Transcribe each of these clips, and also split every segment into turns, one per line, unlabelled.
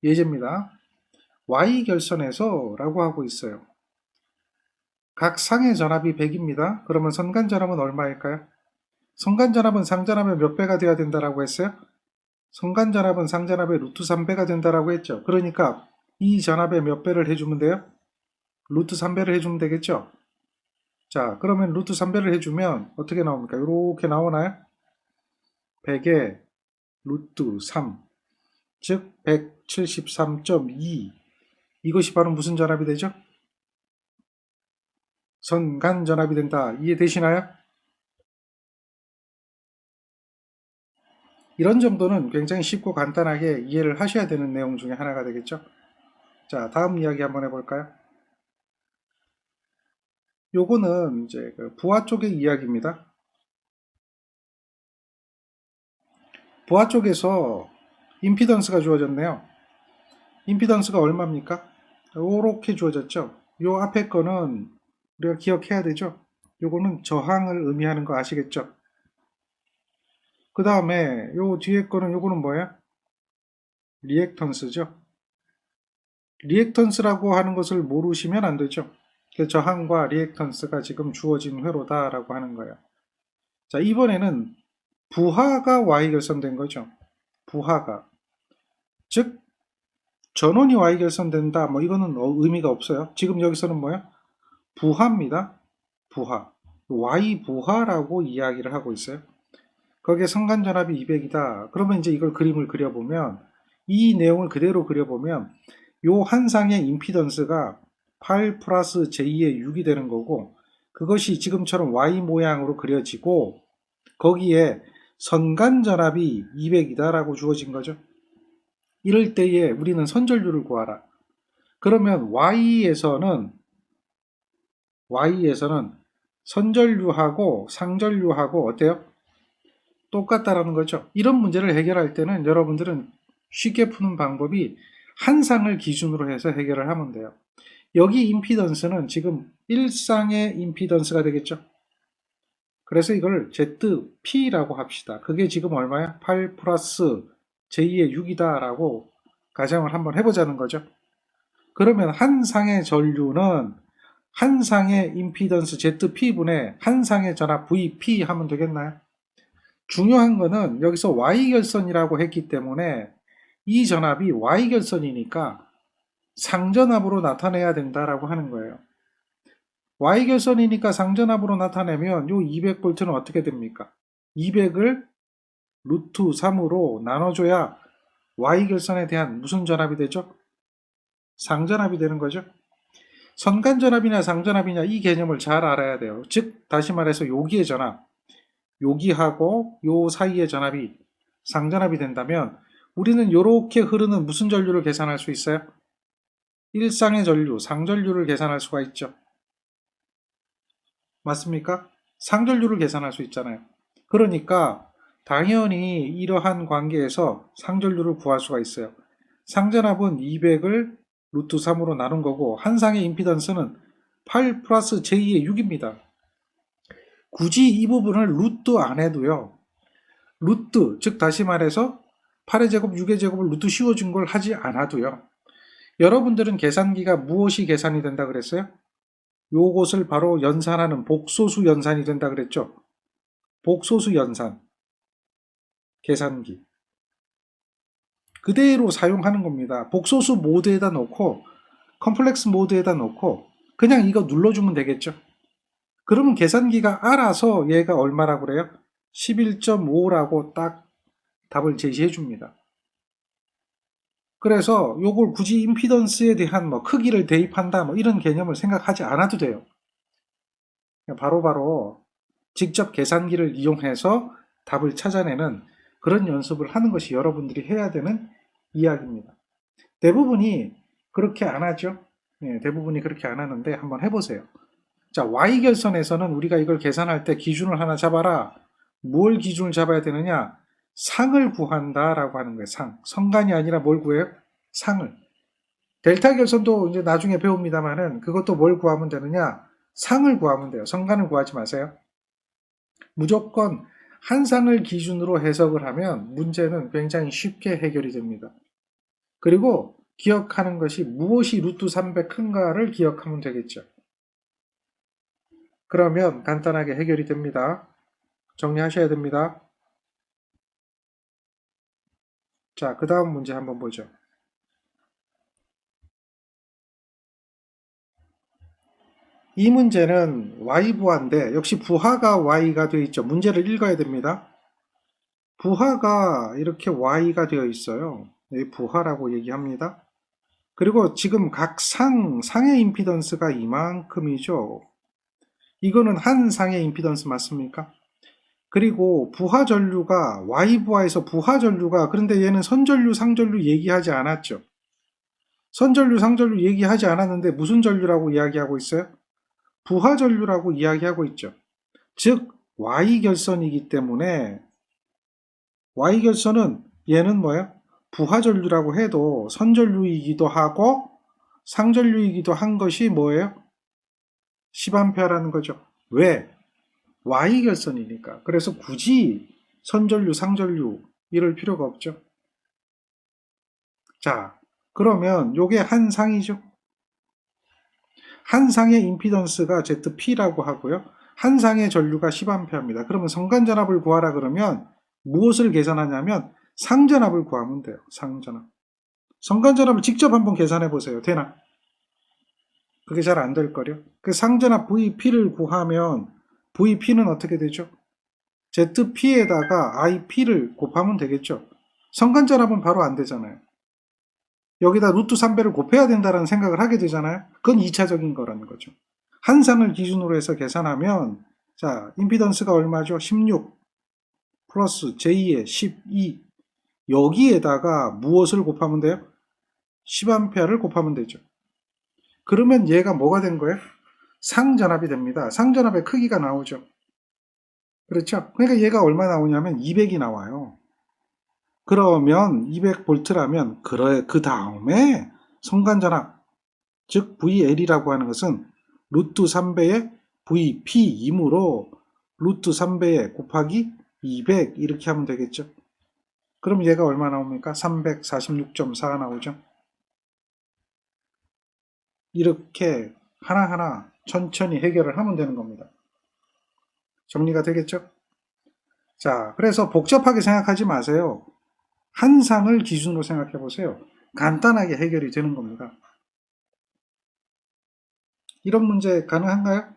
예제입니다. Y결선에서 라고 하고 있어요. 각 상의 전압이 100입니다. 그러면 선간전압은 얼마일까요? 선간전압은 상전압의 몇 배가 돼야 된다라고 했어요? 선간전압은 상전압의 루트 3배가 된다라고 했죠. 그러니까 이 전압의 몇 배를 해주면 돼요? 루트 3배를 해주면 되겠죠? 자, 그러면 루트 3배를 해주면 어떻게 나옵니까? 이렇게 나오나요? 100에 루트 3, 즉 173.2. 이것이 바로 무슨 전압이 되죠? 선간전압이 된다. 이해되시나요? 이런 정도는 굉장히 쉽고 간단하게 이해를 하셔야 되는 내용 중에 하나가 되겠죠. 자, 다음 이야기 한번 해볼까요? 요거는 이제 그 부하 쪽의 이야기입니다. 부하 쪽에서 임피던스가 주어졌네요. 임피던스가 얼마입니까? 요렇게 주어졌죠. 요 앞에 거는 우리가 기억해야 되죠. 요거는 저항을 의미하는 거 아시겠죠? 그 다음에 요 뒤에 거는 요거는 뭐예요? 리액턴스죠. 리액턴스라고 하는 것을 모르시면 안 되죠. 저항과 리액턴스가 지금 주어진 회로다라고 하는 거예요. 자, 이번에는 부하가 Y결선된 거죠. 부하가. 즉, 전원이 Y결선된다. 뭐 이거는 의미가 없어요. 지금 여기서는 뭐예요? 부하입니다. 부하. Y 부하라고 이야기를 하고 있어요. 거기에 선간전압이 200이다. 그러면 이제 이걸 그림을 그려보면 이 내용을 그대로 그려보면 요 한 상의 임피던스가 8 플러스 J의 6이 되는 거고 그것이 지금처럼 Y 모양으로 그려지고 거기에 선간전압이 200이다 라고 주어진 거죠. 이럴 때에 우리는 선전류를 구하라. 그러면 Y에서는 선전류하고 상전류하고 어때요? 똑같다라는 거죠. 이런 문제를 해결할 때는 여러분들은 쉽게 푸는 방법이 한 상을 기준으로 해서 해결을 하면 돼요. 여기 임피던스는 지금 1상의 임피던스가 되겠죠. 그래서 이걸 ZP라고 합시다. 그게 지금 얼마야? 8 플러스 J의 6이다 라고 가정을 한번 해보자는 거죠. 그러면 한 상의 전류는 한 상의 임피던스 ZP분의 한 상의 전압 VP 하면 되겠나요? 중요한 거는 여기서 Y결선이라고 했기 때문에 이 전압이 Y결선이니까 상전압으로 나타내야 된다라고 하는 거예요. Y결선이니까 상전압으로 나타내면 이 200V는 어떻게 됩니까? 200을 루트 3으로 나눠줘야 Y결선에 대한 무슨 전압이 되죠? 상전압이 되는 거죠. 선간전압이냐 상전압이냐 이 개념을 잘 알아야 돼요. 즉 다시 말해서 여기의 전압, 여기하고 요 사이의 전압이 상전압이 된다면 우리는 이렇게 흐르는 무슨 전류를 계산할 수 있어요? 일상의 전류, 상전류를 계산할 수가 있죠. 맞습니까? 상전류를 계산할 수 있잖아요. 그러니까 당연히 이러한 관계에서 상전류를 구할 수가 있어요. 상전압은 200을 루트 3으로 나눈 거고 한 상의 임피던스는 8 플러스 J의 6입니다. 굳이 이 부분을 루트 안 해도요. 루트, 즉 다시 말해서 8의 제곱, 6의 제곱을 루트 씌워준 걸 하지 않아도요. 여러분들은 계산기가 무엇이 계산이 된다 그랬어요? 요것을 바로 연산하는 복소수 연산이 된다 그랬죠? 복소수 연산. 계산기. 그대로 사용하는 겁니다. 복소수 모드에다 놓고 컴플렉스 모드에다 놓고 그냥 이거 눌러주면 되겠죠? 그러면 계산기가 알아서 얘가 얼마라고 그래요? 11.5라고 딱 답을 제시해 줍니다. 그래서 요걸 굳이 임피던스에 대한 뭐 크기를 대입한다 뭐 이런 개념을 생각하지 않아도 돼요. 바로바로 직접 계산기를 이용해서 답을 찾아내는 그런 연습을 하는 것이 여러분들이 해야 되는 이야기입니다. 대부분이 그렇게 안 하죠. 네, 대부분이 그렇게 안 하는데 한번 해보세요. 자, Y결선에서는 우리가 이걸 계산할 때 기준을 하나 잡아라. 뭘 기준을 잡아야 되느냐? 상을 구한다라고 하는 거예요. 상. 선간이 아니라 뭘 구해요? 상을. 델타 결선도 이제 나중에 배웁니다만은 그것도 뭘 구하면 되느냐? 상을 구하면 돼요. 선간을 구하지 마세요. 무조건 한 상을 기준으로 해석을 하면 문제는 굉장히 쉽게 해결이 됩니다. 그리고 기억하는 것이 무엇이 루트 300 큰가를 기억하면 되겠죠. 그러면 간단하게 해결이 됩니다. 정리하셔야 됩니다. 자, 그 다음 문제 한번 보죠. 이 문제는 y부하인데 역시 부하가 y가 되어 있죠. 문제를 읽어야 됩니다. 부하가 이렇게 y가 되어 있어요. 부하라고 얘기합니다. 그리고 지금 각 상의 임피던스가 이만큼이죠. 이거는 한 상의 임피던스 맞습니까? 그리고 부하 전류가 y부하에서 부하 전류가 그런데 얘는 선전류, 상전류 얘기하지 않았죠. 선전류, 상전류 얘기하지 않았는데 무슨 전류라고 이야기하고 있어요? 부하 전류라고 이야기하고 있죠. 즉 Y결선이기 때문에 Y결선은 얘는 뭐예요? 부하 전류라고 해도 선전류이기도 하고 상전류이기도 한 것이 뭐예요? 10A라는 거죠. 왜? Y결선이니까. 그래서 굳이 선전류, 상전류 이럴 필요가 없죠. 자, 그러면 요게 한 상이죠. 한 상의 임피던스가 ZP라고 하고요. 한 상의 전류가 10A입니다. 그러면 성간전압을 구하라 그러면 무엇을 계산하냐면 상전압을 구하면 돼요. 상전압. 성간전압을 직접 한번 계산해 보세요. 되나? 그게 잘 안 될 거요. 그 상전압 VP를 구하면 VP는 어떻게 되죠? ZP에다가 IP를 곱하면 되겠죠. 성간전압은 바로 안 되잖아요. 여기다 루트 3배를 곱해야 된다는 생각을 하게 되잖아요. 그건 2차적인 거라는 거죠. 한 상을 기준으로 해서 계산하면 자, 임피던스가 얼마죠? 16 플러스 j2의 12 여기에다가 무엇을 곱하면 돼요? 10A를 곱하면 되죠. 그러면 얘가 뭐가 된 거예요? 상전압이 됩니다. 상전압의 크기가 나오죠. 그렇죠? 그러니까 얘가 얼마 나오냐면 200이 나와요. 그러면 200V라면 그 다음에 성간전압 즉 VL이라고 하는 것은 루트 3배의 VP이므로 루트 3배의 곱하기 200 이렇게 하면 되겠죠. 그럼 얘가 얼마 나옵니까? 346.4가 나오죠. 이렇게 하나하나 천천히 해결을 하면 되는 겁니다. 정리가 되겠죠? 자, 그래서 복잡하게 생각하지 마세요. 한 상을 기준으로 생각해 보세요. 간단하게 해결이 되는 겁니다. 이런 문제 가능한가요?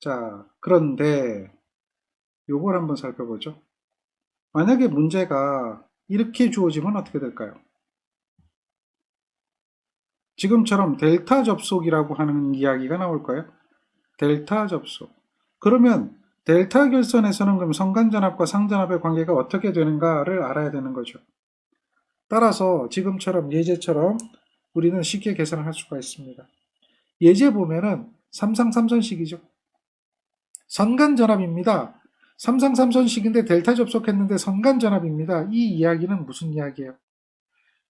자, 그런데 요걸 한번 살펴보죠. 만약에 문제가 이렇게 주어지면 어떻게 될까요? 지금처럼 델타 접속이라고 하는 이야기가 나올 거예요. 델타 접속. 그러면 델타 결선에서는 그럼 성간전압과 상전압의 관계가 어떻게 되는가를 알아야 되는 거죠. 따라서 지금처럼 예제처럼 우리는 쉽게 계산을 할 수가 있습니다. 예제 보면은 삼상삼선식이죠. 선간전압입니다. 삼상삼선식인데 델타 접속했는데 선간전압입니다. 이 이야기는 무슨 이야기예요?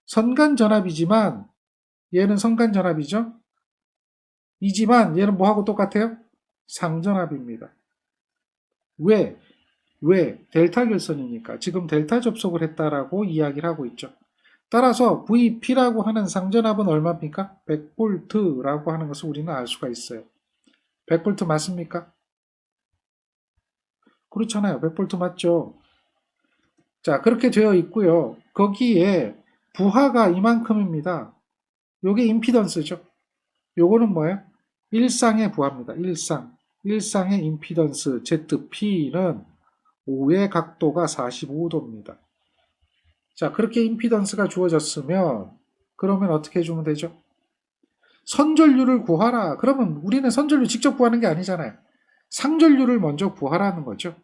선간전압이지만 얘는 선간전압이죠. 이지만 얘는 뭐하고 똑같아요? 상전압입니다. 왜? 왜? 델타 결선이니까. 지금 델타 접속을 했다라고 이야기를 하고 있죠. 따라서 VP라고 하는 상전압은 얼마입니까? 100V라고 하는 것을 우리는 알 수가 있어요. 100V 맞습니까? 그렇잖아요. 100V 맞죠? 자, 그렇게 되어 있고요. 거기에 부하가 이만큼입니다. 요게 임피던스죠. 요거는 뭐예요? 일상의 부하입니다. 일상의 임피던스 ZP는 5의 각도가 45도입니다. 자, 그렇게 임피던스가 주어졌으면 그러면 어떻게 해주면 되죠? 선전류를 구하라. 그러면 우리는 선전류 직접 구하는 게 아니잖아요. 상전류를 먼저 구하라는 거죠.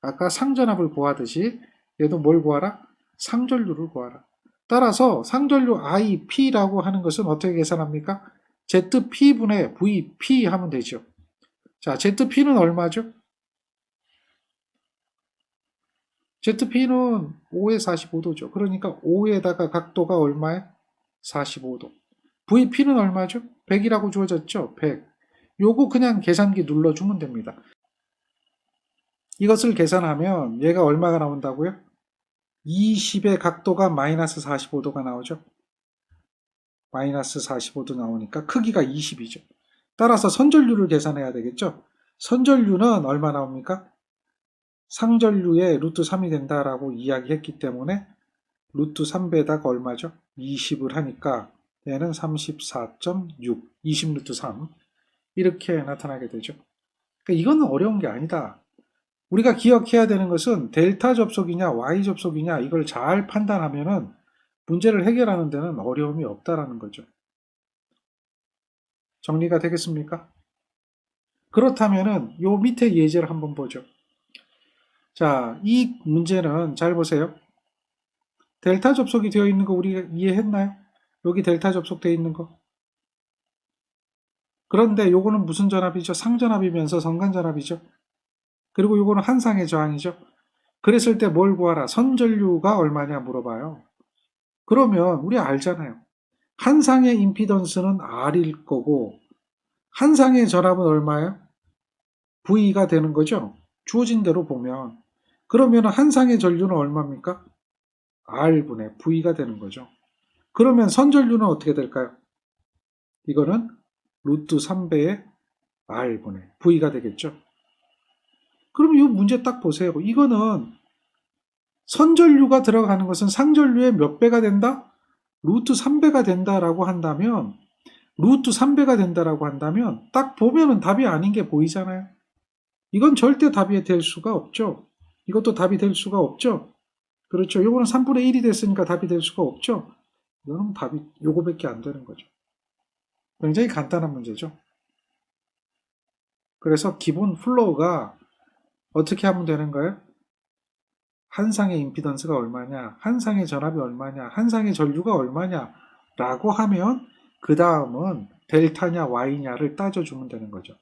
아까 상전압을 구하듯이 얘도 뭘 구하라? 상전류를 구하라. 따라서 상전류 IP라고 하는 것은 어떻게 계산합니까? ZP분의 VP 하면 되죠. 자, ZP는 얼마죠? ZP는 5에 45도죠. 그러니까 5에다가 각도가 얼마에? 45도. VP는 얼마죠? 100이라고 주어졌죠? 100. 요거 그냥 계산기 눌러주면 됩니다. 이것을 계산하면 얘가 얼마가 나온다고요? 20의 각도가 마이너스 45도가 나오죠. 마이너스 45도 나오니까 크기가 20이죠. 따라서 선전류를 계산해야 되겠죠. 선전류는 얼마 나옵니까? 상전류의 루트 3이 된다라고 이야기했기 때문에 루트 3배에다가 얼마죠? 20을 하니까 얘는 34.6, 20 루트 3 이렇게 나타나게 되죠. 그러니까 이거는 어려운 게 아니다. 우리가 기억해야 되는 것은 델타 접속이냐 Y 접속이냐 이걸 잘 판단하면은 문제를 해결하는 데는 어려움이 없다라는 거죠. 정리가 되겠습니까? 그렇다면은 요 밑에 예제를 한번 보죠. 자, 이 문제는 잘 보세요. 델타 접속이 되어 있는 거 우리가 이해했나요? 여기 델타 접속되어 있는 거. 그런데 요거는 무슨 전압이죠? 상전압이면서 성간전압이죠. 그리고 요거는 한상의 저항이죠. 그랬을 때 뭘 구하라? 선전류가 얼마냐 물어봐요. 그러면 우리 알잖아요. 한상의 임피던스는 R일 거고 한상의 전압은 얼마예요? V가 되는 거죠. 주어진 대로 보면. 그러면 한상의 전류는 얼마입니까? R분의 V가 되는 거죠. 그러면 선전류는 어떻게 될까요? 이거는 루트 3배의 R분의 V가 되겠죠. 그럼 이 문제 딱 보세요. 이거는 선전류가 들어가는 것은 상전류의 몇 배가 된다? 루트 3배가 된다라고 한다면 루트 3배가 된다라고 한다면 딱 보면은 답이 아닌 게 보이잖아요. 이건 절대 답이 될 수가 없죠. 이것도 답이 될 수가 없죠. 그렇죠. 이거는 3분의 1이 됐으니까 답이 될 수가 없죠. 이거는 답이 요거밖에 안 되는 거죠. 굉장히 간단한 문제죠. 그래서 기본 플로우가 어떻게 하면 되는 거예요? 한상의 임피던스가 얼마냐, 한상의 전압이 얼마냐, 한상의 전류가 얼마냐 라고 하면 그 다음은 델타냐 Y냐를 따져주면 되는 거죠.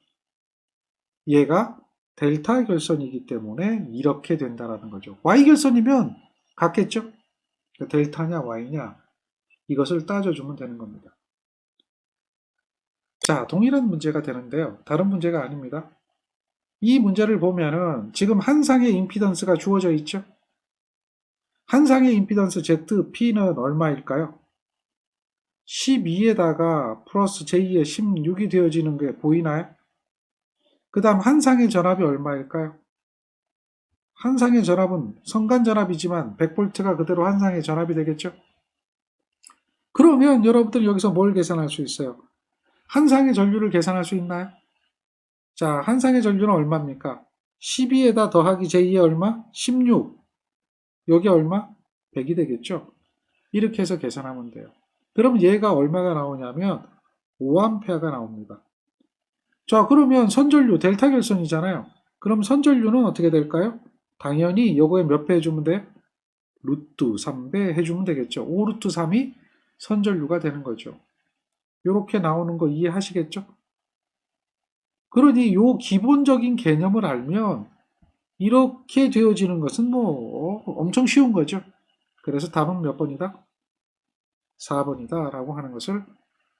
얘가 델타 결선이기 때문에 이렇게 된다라는 거죠. Y 결선이면 같겠죠? 델타냐 Y냐 이것을 따져주면 되는 겁니다. 자, 동일한 문제가 되는데요. 다른 문제가 아닙니다. 이 문제를 보면은 지금 한상의 임피던스가 주어져 있죠? 한상의 임피던스 ZP는 얼마일까요? 12에다가 플러스 J의 16이 되어지는 게 보이나요? 그 다음 한상의 전압이 얼마일까요? 한상의 전압은 성간전압이지만 100V가 그대로 한상의 전압이 되겠죠? 그러면 여러분들 여기서 뭘 계산할 수 있어요? 한상의 전류를 계산할 수 있나요? 자, 한상의 전류는 얼마입니까? 12에다 더하기 J의 얼마? 16. 여기 얼마? 100이 되겠죠? 이렇게 해서 계산하면 돼요. 그럼 얘가 얼마가 나오냐면 5A가 나옵니다. 자, 그러면 선전류 델타 결선이잖아요. 그럼 선전류는 어떻게 될까요? 당연히 요거에 몇 배 해주면 돼? 루트 3배 해주면 되겠죠. 5 루트 3이 선전류가 되는 거죠. 요렇게 나오는 거 이해하시겠죠? 그러니 요 기본적인 개념을 알면 이렇게 되어지는 것은 뭐 엄청 쉬운 거죠. 그래서 답은 몇 번이다? 4번이다 라고 하는 것을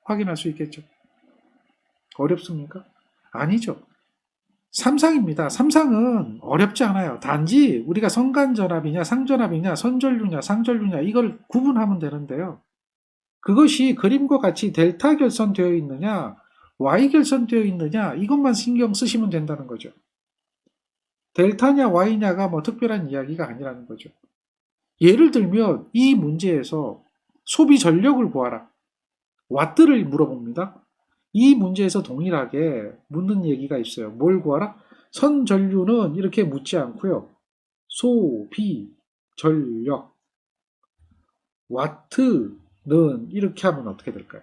확인할 수 있겠죠. 어렵습니까? 아니죠. 삼상입니다. 삼상은 어렵지 않아요. 단지 우리가 성간전압이냐 상전압이냐 선전류냐 상전류냐 이걸 구분하면 되는데요. 그것이 그림과 같이 델타 결선되어 있느냐 Y 결선되어 있느냐 이것만 신경 쓰시면 된다는 거죠. 델타냐 Y냐가 뭐 특별한 이야기가 아니라는 거죠. 예를 들면 이 문제에서 소비 전력을 구하라. 와트를 물어봅니다. 이 문제에서 동일하게 묻는 얘기가 있어요. 뭘 구하라? 선전류는 이렇게 묻지 않고요. 소비 전력 와트는 이렇게 하면 어떻게 될까요?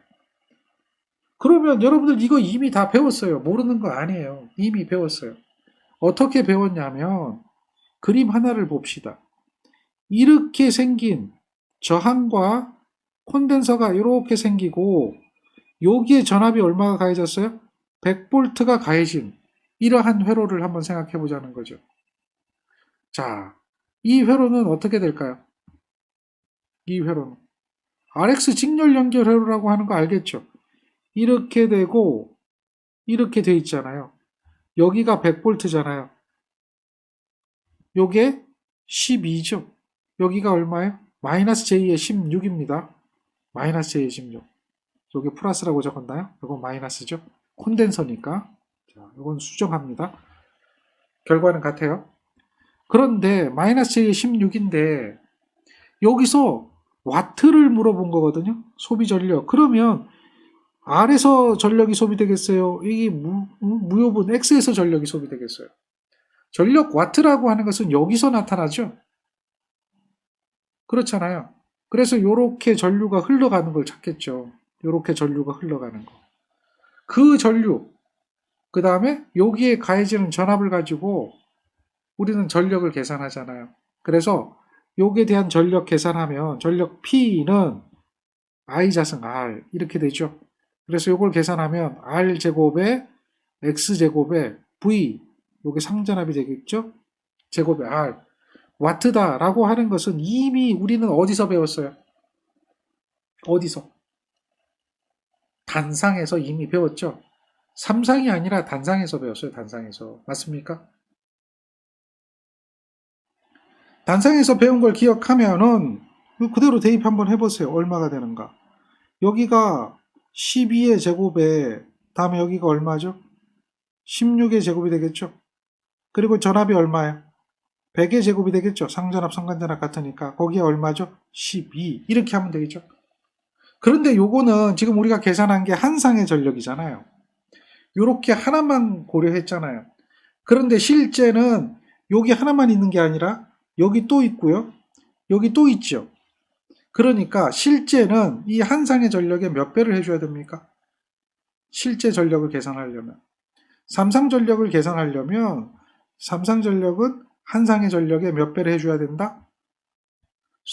그러면 여러분들 이거 이미 다 배웠어요. 모르는 거 아니에요. 이미 배웠어요. 어떻게 배웠냐면 그림 하나를 봅시다. 이렇게 생긴 저항과 콘덴서가 이렇게 생기고 여기에 전압이 얼마가 가해졌어요? 100V가 가해진 이러한 회로를 한번 생각해 보자는 거죠. 자, 이 회로는 어떻게 될까요? 이 회로는 RX 직렬 연결 회로라고 하는 거 알겠죠? 이렇게 되고 이렇게 돼 있잖아요. 여기가 100V잖아요. 요게 12죠. 여기가 얼마예요? 마이너스 J의 16입니다. 마이너스 J의 16. 여기 플러스라고 적었나요? 이건 마이너스죠. 콘덴서니까. 자, 이건 수정합니다. 결과는 같아요. 그런데 마이너스 J의 16인데 여기서 와트를 물어본 거거든요. 소비 전력. 그러면 R에서 전력이 소비되겠어요? 이게 무효분 X에서 전력이 소비되겠어요? 전력 와트라고 하는 것은 여기서 나타나죠. 그렇잖아요. 그래서 이렇게 전류가 흘러가는 걸 찾겠죠. 이렇게 전류가 흘러가는 거. 그 전류, 그 다음에 여기에 가해지는 전압을 가지고 우리는 전력을 계산하잖아요. 그래서 여기에 대한 전력 계산하면 전력 P는 I자승 R 이렇게 되죠. 그래서 이걸 계산하면 R제곱에 X제곱에 V, 이게 상전압이 되겠죠? 제곱에 R. 와트다라고 하는 것은 이미 우리는 어디서 배웠어요? 어디서? 단상에서 이미 배웠죠? 삼상이 아니라 단상에서 배웠어요. 단상에서. 맞습니까? 단상에서 배운 걸 기억하면은 그대로 대입 한번 해보세요. 얼마가 되는가? 여기가 12의 제곱에 다음에 여기가 얼마죠? 16의 제곱이 되겠죠? 그리고 전압이 얼마예요? 100의 제곱이 되겠죠? 상전압, 상관전압 같으니까 거기에 얼마죠? 12 이렇게 하면 되겠죠? 그런데 요거는 지금 우리가 계산한 게 한상의 전력이잖아요. 요렇게 하나만 고려했잖아요. 그런데 실제는 여기 하나만 있는 게 아니라 여기 또 있고요. 여기 또 있죠. 그러니까 실제는 이 한상의 전력에 몇 배를 해줘야 됩니까? 실제 전력을 계산하려면. 삼상 전력을 계산하려면 삼상 전력은 한상의 전력에 몇 배를 해줘야 된다?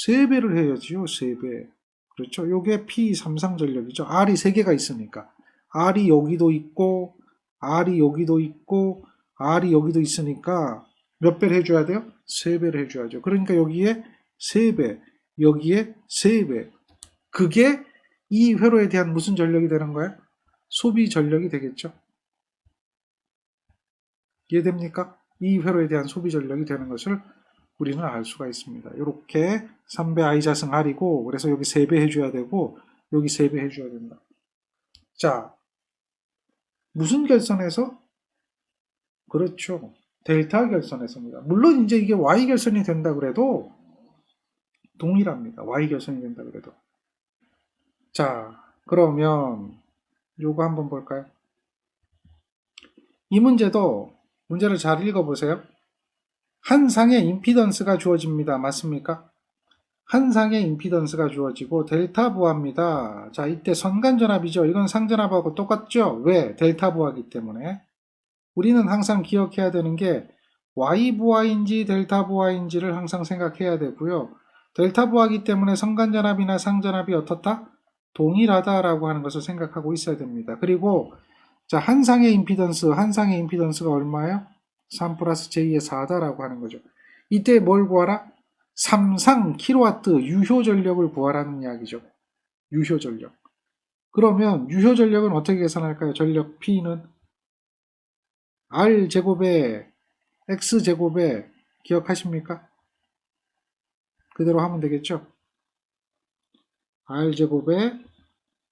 3배를 해야지요. 3배. 그렇죠. 요게 P 삼상 전력이죠. R이 3개가 있으니까. R이 여기도 있고 R이 여기도 있고 R이 여기도 있으니까 몇 배를 해줘야 돼요? 3배를 해줘야죠. 그러니까 여기에 3배, 여기에 3배. 그게 이 회로에 대한 무슨 전력이 되는 거예요? 소비 전력이 되겠죠. 이해됩니까? 이 회로에 대한 소비 전력이 되는 것을 우리는 알 수가 있습니다. 이렇게 3배 I자승 R이고 그래서 여기 3배 해줘야 되고 여기 3배 해줘야 된다. 자, 무슨 결선에서? 그렇죠. 델타 결선에서입니다. 물론 이제 이게 Y 결선이 된다 그래도 동일합니다. Y 결선이 된다 그래도. 자, 그러면 요거 한번 볼까요? 이 문제도 문제를 잘 읽어보세요. 한 상의 임피던스가 주어집니다. 맞습니까? 한 상의 임피던스가 주어지고 델타 부하입니다. 자, 이때 선간전압이죠. 이건 상전압하고 똑같죠? 왜? 델타 부하기 때문에. 우리는 항상 기억해야 되는 게 Y 부하인지 델타 부하인지를 항상 생각해야 되고요. 델타 부하기 때문에 선간전압이나 상전압이 어떻다? 동일하다라고 하는 것을 생각하고 있어야 됩니다. 그리고 자, 한 상의 임피던스가 얼마예요? 3 플러스 J의 4다라고 하는 거죠. 이때 뭘 구하라? 3상 킬로와트 유효 전력을 구하라는 이야기죠. 유효 전력. 그러면 유효 전력은 어떻게 계산할까요? 전력 P는 R 제곱에 X 제곱에 기억하십니까? 그대로 하면 되겠죠? R 제곱에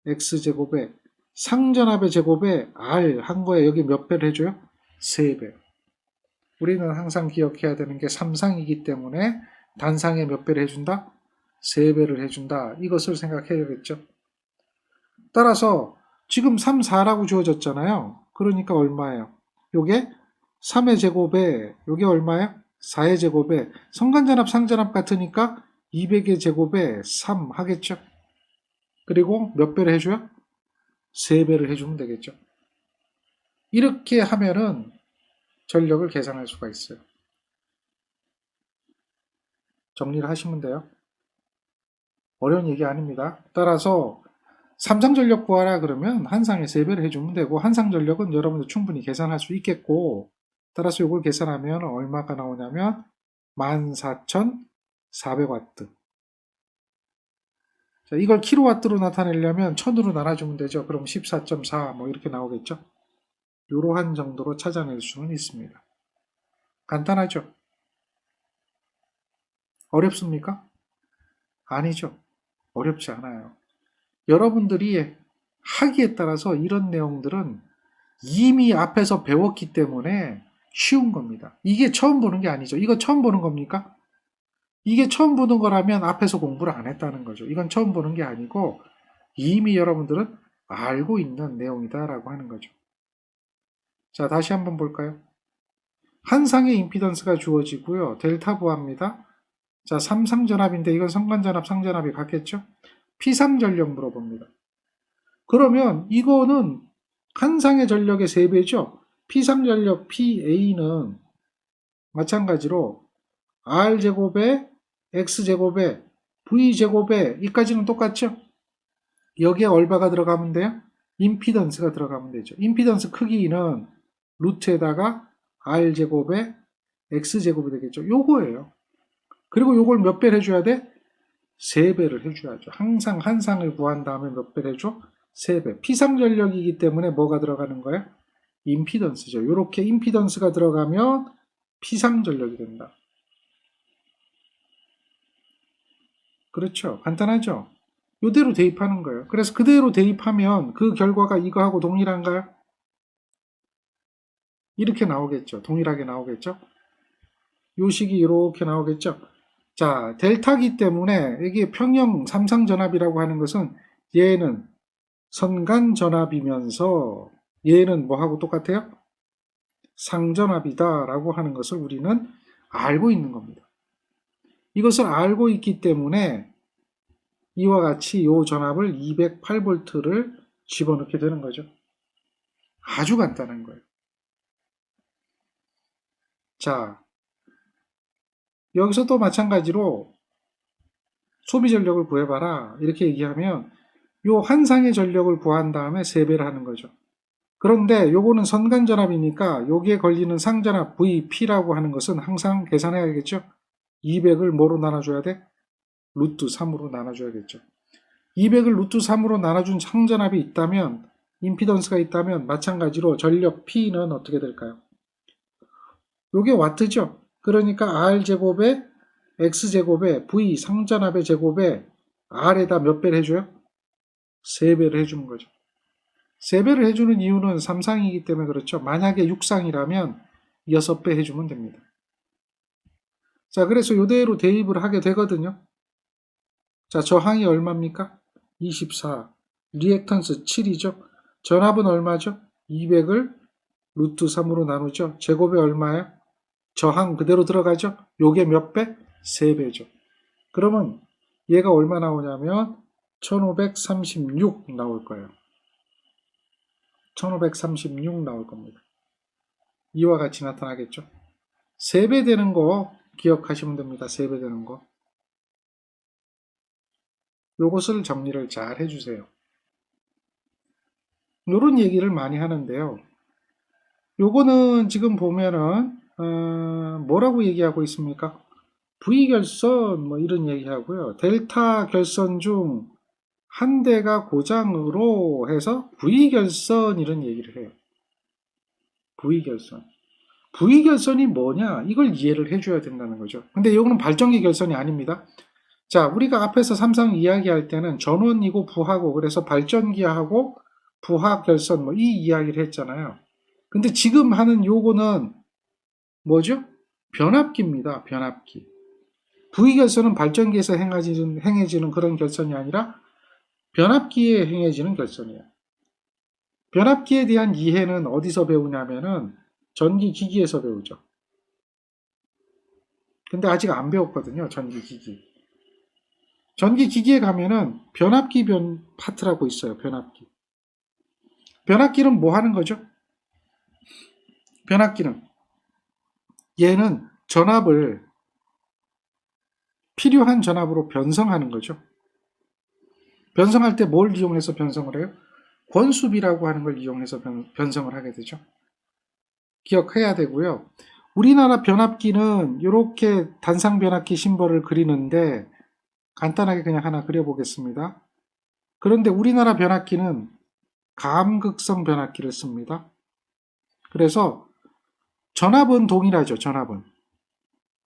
X 제곱에 상전압의 제곱에 R 한 거에 여기 몇 배를 해줘요? 3배. 우리는 항상 기억해야 되는 게 3상이기 때문에 단상에 몇 배를 해준다? 3배를 해준다. 이것을 생각해야겠죠. 따라서 지금 3, 4라고 주어졌잖아요. 그러니까 얼마예요? 요게 3의 제곱에 요게 얼마예요? 4의 제곱에 성간전압, 상전압 같으니까 200의 제곱에 3 하겠죠. 그리고 몇 배를 해줘요? 3배를 해주면 되겠죠. 이렇게 하면은 전력을 계산할 수가 있어요. 정리를 하시면 돼요. 어려운 얘기 아닙니다. 따라서 삼상전력 구하라 그러면 한상에 3배를 해주면 되고 한상전력은 여러분들 충분히 계산할 수 있겠고 따라서 이걸 계산하면 얼마가 나오냐면 14,400와트. 자, 이걸 킬로와트로 나타내려면 1000으로 나눠주면 되죠. 그럼 14.4 뭐 이렇게 나오겠죠. 이러한 정도로 찾아낼 수는 있습니다. 간단하죠. 어렵습니까? 아니죠. 어렵지 않아요. 여러분들이 하기에 따라서 이런 내용들은 이미 앞에서 배웠기 때문에 쉬운 겁니다. 이게 처음 보는 게 아니죠. 이거 처음 보는 겁니까? 이게 처음 보는 거라면 앞에서 공부를 안 했다는 거죠. 이건 처음 보는 게 아니고 이미 여러분들은 알고 있는 내용이다라고 하는 거죠. 자, 다시 한번 볼까요? 한 상의 임피던스가 주어지고요. 델타 부하입니다. 자, 삼상전압인데 이건 성간전압, 상전압이 같겠죠? P3전력 물어봅니다. 그러면 이거는 한 상의 전력의 3배죠? P3전력 PA는 마찬가지로 R제곱에 X제곱에 V제곱에 이까지는 똑같죠? 여기에 얼마가 들어가면 돼요? 임피던스가 들어가면 되죠. 임피던스 크기는 루트에다가 R제곱에 X제곱이 되겠죠. 요거예요. 그리고 요걸 몇 배를 해줘야 돼? 3배를 해줘야죠. 항상 한 상을 구한 다음에 몇 배를 해줘? 3배. P3전력이기 때문에 뭐가 들어가는 거야? 임피던스죠. 이렇게 임피던스가 들어가면 P3전력이 된다. 그렇죠. 간단하죠. 이대로 대입하는 거예요. 그래서 그대로 대입하면 그 결과가 이거하고 동일한가요? 이렇게 나오겠죠. 동일하게 나오겠죠. 요 식이 이렇게 나오겠죠. 자, 델타기 때문에 이게 평형 삼상전압이라고 하는 것은 얘는 선간전압이면서 얘는 뭐하고 똑같아요? 상전압이다 라고 하는 것을 우리는 알고 있는 겁니다. 이것을 알고 있기 때문에 이와 같이 이 전압을 208V를 집어넣게 되는 거죠. 아주 간단한 거예요. 자, 여기서 또 마찬가지로 소비 전력을 구해봐라 이렇게 얘기하면 요 한 상의 전력을 구한 다음에 3배를 하는 거죠. 그런데 요거는 선간전압이니까 여기에 걸리는 상전압 VP라고 하는 것은 항상 계산해야겠죠. 200을 뭐로 나눠줘야 돼? 루트 3으로 나눠줘야겠죠. 200을 루트 3으로 나눠준 상전압이 있다면 임피던스가 있다면 마찬가지로 전력 P는 어떻게 될까요? 요게 와트죠. 그러니까 R제곱에 X제곱에 V 상전압의 제곱에 R에다 몇 배를 해줘요? 3배를 해주는 거죠. 3배를 해주는 이유는 3상이기 때문에 그렇죠. 만약에 6상이라면 6배 해주면 됩니다. 자, 그래서 이대로 대입을 하게 되거든요. 자, 저항이 얼마입니까? 24. 리액턴스 7이죠. 전압은 얼마죠? 200을 루트 3으로 나누죠. 제곱이 얼마예요? 저항 그대로 들어가죠. 요게 몇 배? 3배죠. 그러면 얘가 얼마 나오냐면 1536 나올 거예요. 1536 나올 겁니다. 이와 같이 나타나겠죠. 3배 되는 거 기억하시면 됩니다. 3배 되는 거. 요것을 정리를 잘 해주세요. 요런 얘기를 많이 하는데요. 요거는 지금 보면은 뭐라고 얘기하고 있습니까? V결선 뭐 이런 얘기하고요. 델타 결선 중 한 대가 고장으로 해서 V결선 이런 얘기를 해요. V결선. V결선이 뭐냐? 이걸 이해를 해줘야 된다는 거죠. 근데 이거는 발전기 결선이 아닙니다. 자, 우리가 앞에서 삼상 이야기할 때는 전원이고 부하고 그래서 발전기하고 부하 결선 뭐 이 이야기를 했잖아요. 근데 지금 하는 요거는 뭐죠? 변압기입니다. 변압기. V결선은 발전기에서 행해지는 그런 결선이 아니라 변압기에 행해지는 결선이에요. 변압기에 대한 이해는 어디서 배우냐면은 전기기기에서 배우죠. 근데 아직 안 배웠거든요. 전기기기. 전기기기에 가면은 변압기 파트라고 있어요. 변압기. 변압기는 뭐 하는 거죠? 변압기는 얘는 전압을 필요한 전압으로 변성하는 거죠. 변성할 때 뭘 이용해서 변성을 해요? 권수비라고 하는 걸 이용해서 변성을 하게 되죠. 기억해야 되고요. 우리나라 변압기는 이렇게 단상 변압기 심벌을 그리는데 간단하게 그냥 하나 그려보겠습니다. 그런데 우리나라 변압기는 감극성 변압기를 씁니다. 그래서 전압은 동일하죠. 전압은.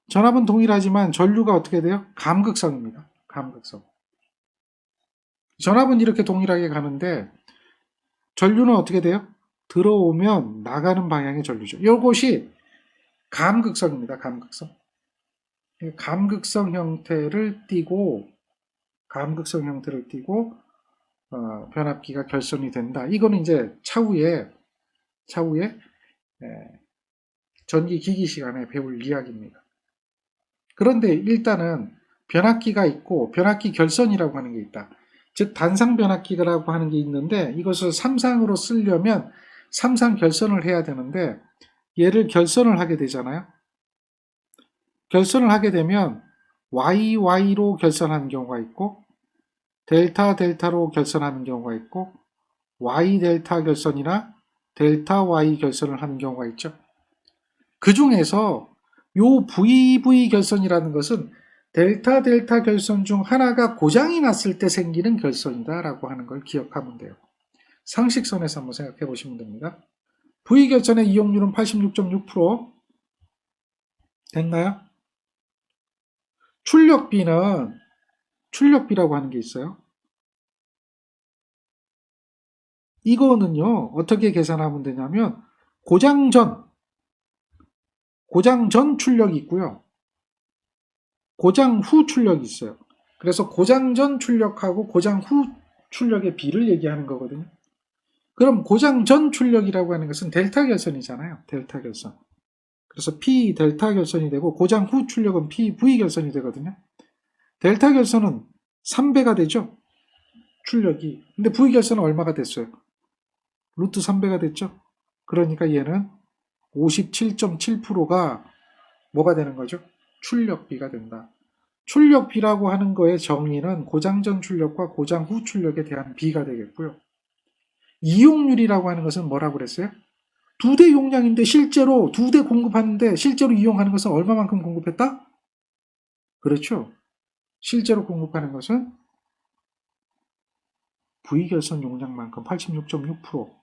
전압은 동일하지만 전류가 어떻게 돼요? 감극성입니다. 감극성. 전압은 이렇게 동일하게 가는데 전류는 어떻게 돼요? 들어오면 나가는 방향의 전류죠. 이것이 감극성입니다. 감극성. 감극성 형태를 띠고 변압기가 결선이 된다. 이거는 이제 차후에 전기 기기 시간에 배울 이야기입니다. 그런데 일단은 변압기가 있고 변압기 결선이라고 하는 게 있다. 즉 단상 변압기라고 하는 게 있는데 이것을 삼상으로 쓰려면 삼상 결선을 해야 되는데 얘를 결선을 하게 되잖아요. 결선을 하게 되면 YY로 결선하는 경우가 있고 델타 델타로 결선하는 경우가 있고 Y 델타 결선이나 델타 Y 결선을 하는 경우가 있죠. 그 중에서 요 VV 결선이라는 것은 델타 델타 결선 중 하나가 고장이 났을 때 생기는 결선이다 라고 하는 걸 기억하면 돼요. 상식선에서 한번 생각해 보시면 됩니다. V 결선의 이용률은 86.6% 됐나요? 출력비라고 하는 게 있어요. 이거는요, 어떻게 계산하면 되냐면, 고장 전 출력이 있고요. 고장 후 출력이 있어요. 그래서 고장 전 출력하고 고장 후 출력의 비를 얘기하는 거거든요. 그럼 고장 전 출력이라고 하는 것은 델타 결선이잖아요. 델타 결선. 그래서 P 델타 결선이 되고 고장 후 출력은 P V 결선이 되거든요. 델타 결선은 3배가 되죠. 출력이. 근데 V 결선은 얼마가 됐어요? 루트 3배가 됐죠. 그러니까 얘는 57.7%가 뭐가 되는 거죠? 출력비가 된다. 출력비라고 하는 거의 정의는 고장 전 출력과 고장 후 출력에 대한 비가 되겠고요. 이용률이라고 하는 것은 뭐라고 그랬어요? 2대 용량인데 실제로 2대 공급하는데 실제로 이용하는 것은 얼마만큼 공급했다? 그렇죠. 실제로 공급하는 것은 V결선 용량만큼 86.6%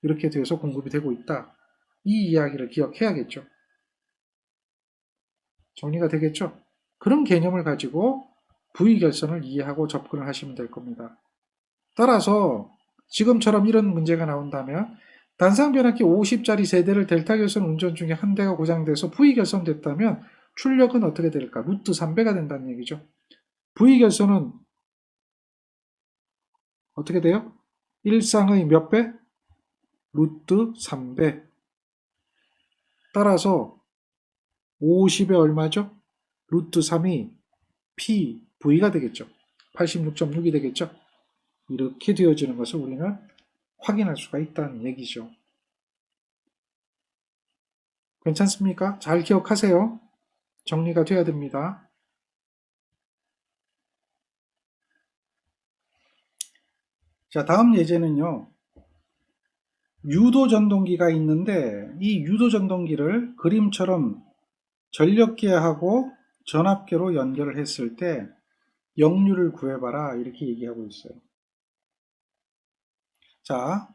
이렇게 돼서 공급이 되고 있다. 이 이야기를 기억해야겠죠. 정리가 되겠죠? 그런 개념을 가지고 V결선을 이해하고 접근을 하시면 될 겁니다. 따라서 지금처럼 이런 문제가 나온다면 단상변압기 50짜리 세대를 델타결선 운전 중에 한 대가 고장돼서 V결선 됐다면 출력은 어떻게 될까? 루트 3배가 된다는 얘기죠. V결선은 어떻게 돼요? 일상의 몇 배? 루트 3배. 따라서 50에 얼마죠? 루트 3이 P, V가 되겠죠. 86.6이 되겠죠. 이렇게 되어지는 것을 우리는 확인할 수가 있다는 얘기죠. 괜찮습니까? 잘 기억하세요. 정리가 돼야 됩니다. 자, 다음 예제는요. 유도 전동기가 있는데 이 유도 전동기를 그림처럼 전력계하고 전압계로 연결을 했을 때 역류를 구해봐라 이렇게 얘기하고 있어요. 자,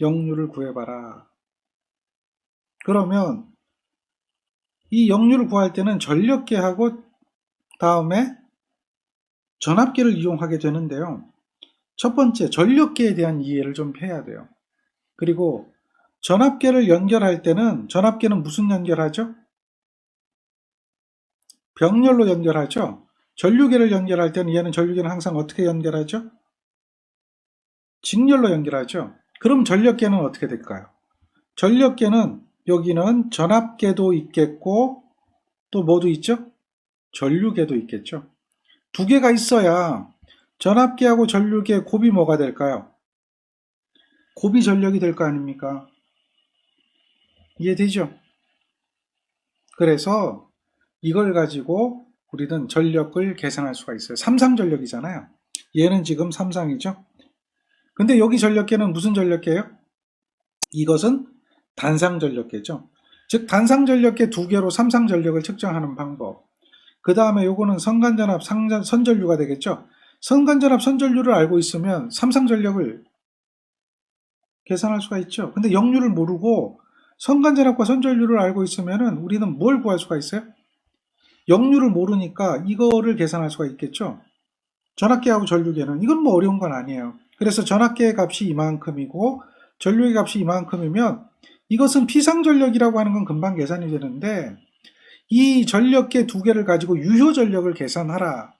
역류를 구해봐라. 그러면 이 역류를 구할 때는 전력계하고 다음에 전압계를 이용하게 되는데요. 첫 번째, 전력계에 대한 이해를 좀 해야 돼요. 그리고 전압계를 연결할 때는 전압계는 무슨 연결하죠? 병렬로 연결하죠. 전류계를 연결할 때는 얘는 전류계는 항상 어떻게 연결하죠? 직렬로 연결하죠. 그럼 전력계는 어떻게 될까요? 전력계는 여기는 전압계도 있겠고 또 뭐도 있죠? 전류계도 있겠죠. 두 개가 있어야 전압계하고 전류계 곱이 뭐가 될까요? 곱이 전력이 될 거 아닙니까? 이해되죠? 그래서 이걸 가지고 우리는 전력을 계산할 수가 있어요. 삼상전력이잖아요. 얘는 지금 삼상이죠. 근데 여기 전력계는 무슨 전력계예요? 이것은 단상전력계죠. 즉 단상전력계 두 개로 삼상전력을 측정하는 방법. 그 다음에 요거는 선간전압 선전류가 되겠죠. 선간전압 선전류를 알고 있으면 삼상전력을 계산할 수가 있죠. 근데 역류를 모르고 선간전압과 선전류를 알고 있으면 우리는 뭘 구할 수가 있어요? 역류를 모르니까 이거를 계산할 수가 있겠죠. 전압계하고 전류계는 이건 뭐 어려운 건 아니에요. 그래서 전압계의 값이 이만큼이고 전류의 값이 이만큼이면 이것은 피상전력이라고 하는 건 금방 계산이 되는데 이 전력계 두 개를 가지고 유효 전력을 계산하라